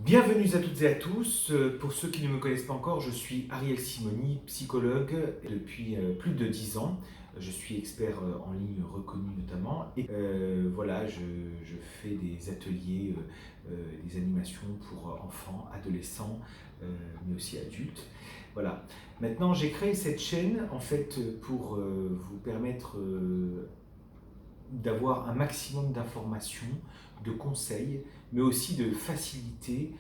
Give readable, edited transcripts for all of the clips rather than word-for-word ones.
Bienvenue à toutes et à tous. Pour ceux qui ne me connaissent pas encore, je suis Ariel Simoni, psychologue depuis plus de 10 ans. Je suis expert en ligne reconnu notamment. Et voilà, je fais des ateliers, des animations pour enfants, adolescents, mais aussi adultes. Voilà. Maintenant, j'ai créé cette chaîne en fait pour vous permettre d'avoir un maximum d'informations, de conseils, mais aussi de facilité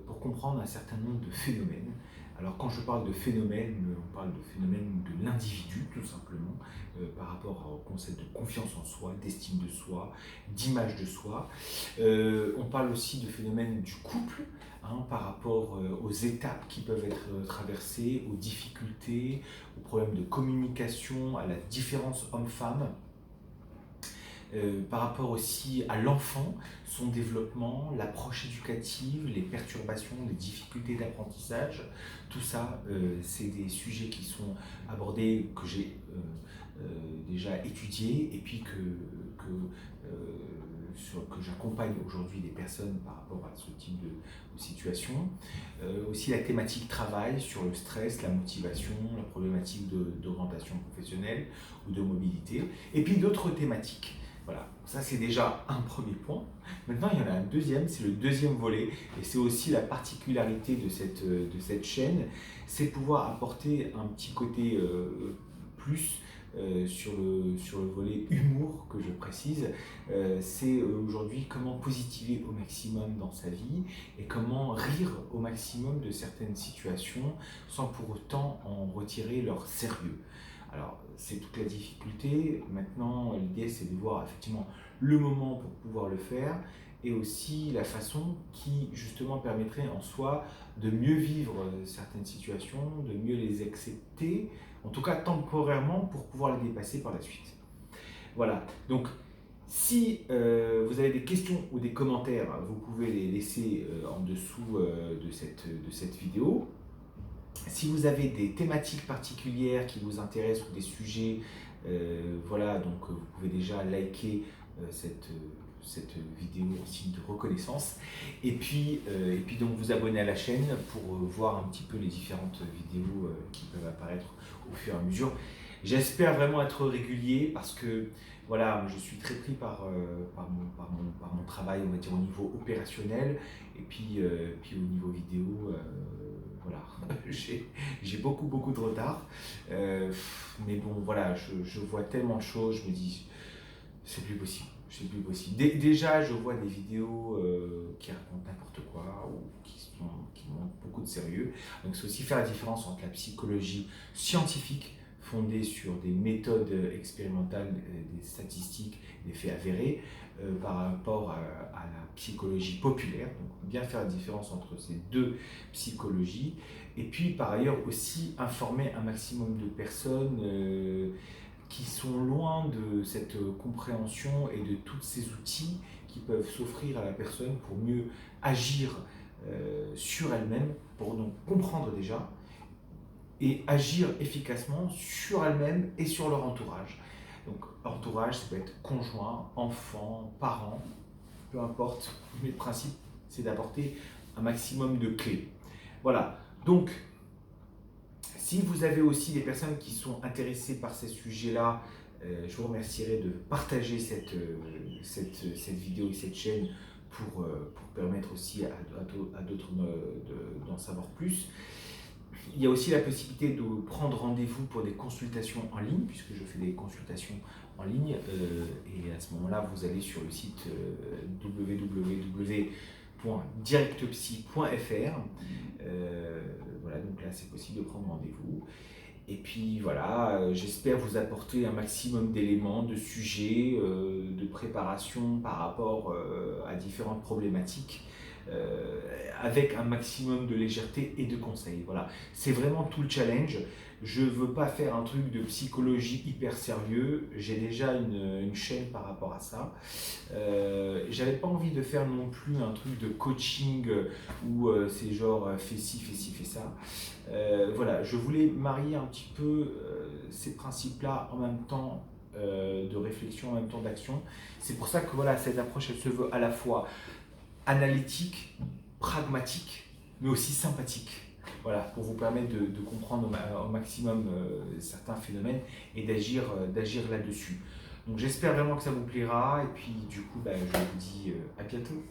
pour comprendre un certain nombre de phénomènes. Alors quand je parle de phénomènes, on parle de phénomènes de l'individu tout simplement, par rapport au concept de confiance en soi, d'estime de soi, d'image de soi. On parle aussi de phénomènes du couple, par rapport aux étapes qui peuvent être traversées, aux difficultés, aux problèmes de communication, à la différence homme-femme. Par rapport aussi à l'enfant, son développement, l'approche éducative, les perturbations, les difficultés d'apprentissage, tout ça, c'est des sujets qui sont abordés, que j'ai déjà étudiés et puis que j'accompagne aujourd'hui des personnes par rapport à ce type de situation. Aussi la thématique travail sur le stress, la motivation, la problématique d'orientation professionnelle ou de mobilité, et puis d'autres thématiques. Voilà, ça c'est déjà un premier point. Maintenant, il y en a un deuxième, c'est le deuxième volet, et c'est aussi la particularité de cette chaîne, c'est pouvoir apporter un petit côté plus sur le volet humour que je précise. C'est aujourd'hui comment positiver au maximum dans sa vie et comment rire au maximum de certaines situations sans pour autant en retirer leur sérieux. Alors, c'est toute la difficulté. Maintenant, l'idée, c'est de voir effectivement le moment pour pouvoir le faire et aussi la façon qui, justement, permettrait en soi de mieux vivre certaines situations, de mieux les accepter, en tout cas temporairement, pour pouvoir les dépasser par la suite. Voilà. Donc, si vous avez des questions ou des commentaires, vous pouvez les laisser en dessous de cette vidéo. Si vous avez des thématiques particulières qui vous intéressent ou des sujets, voilà, donc vous pouvez déjà liker cette vidéo en signe de reconnaissance et puis donc vous abonner à la chaîne pour voir un petit peu les différentes vidéos qui peuvent apparaître au fur et à mesure. J'espère vraiment être régulier parce que voilà, je suis très pris par mon travail, on va dire au niveau opérationnel et puis au niveau vidéo, voilà, j'ai beaucoup de retard, mais bon voilà, je vois tellement de choses, je me dis c'est plus possible. C'est plus possible. Déjà, je vois des vidéos qui racontent n'importe quoi ou qui manquent beaucoup de sérieux. Donc, c'est aussi faire la différence entre la psychologie scientifique fondée sur des méthodes expérimentales, des statistiques, des faits avérés, par rapport à la psychologie populaire. Donc, bien faire la différence entre ces deux psychologies. Et puis, par ailleurs, aussi informer un maximum de personnes qui sont loin de cette compréhension et de tous ces outils qui peuvent s'offrir à la personne pour mieux agir sur elle-même, pour donc comprendre déjà et agir efficacement sur elle-même et sur leur entourage. Donc entourage, ça peut être conjoint, enfant, parent, peu importe, mais le principe c'est d'apporter un maximum de clés. Voilà, donc si vous avez aussi des personnes qui sont intéressées par ces sujets-là, je vous remercierai de partager cette vidéo et cette chaîne pour permettre aussi à d'autres d'en savoir plus. Il y a aussi la possibilité de prendre rendez-vous pour des consultations en ligne, puisque je fais des consultations en ligne. Et à ce moment-là, vous allez sur le site www.directpsy.fr. Voilà, donc là, c'est possible de prendre rendez-vous. Et puis voilà, j'espère vous apporter un maximum d'éléments, de sujets, de préparation par rapport à différentes problématiques, avec un maximum de légèreté et de conseils. Voilà, c'est vraiment tout le challenge. Je ne veux pas faire un truc de psychologie hyper sérieux, j'ai déjà une chaîne par rapport à ça. J'avais pas envie de faire non plus un truc de coaching où c'est genre fais ci, fais ci, fais ça. Voilà, je voulais marier un petit peu ces principes-là en même temps de réflexion, en même temps d'action. C'est pour ça que voilà, cette approche, elle se veut à la fois analytique, pragmatique, mais aussi sympathique. Voilà, pour vous permettre de comprendre au maximum certains phénomènes et d'agir là-dessus. Donc j'espère vraiment que ça vous plaira, et puis du coup, je vous dis à bientôt.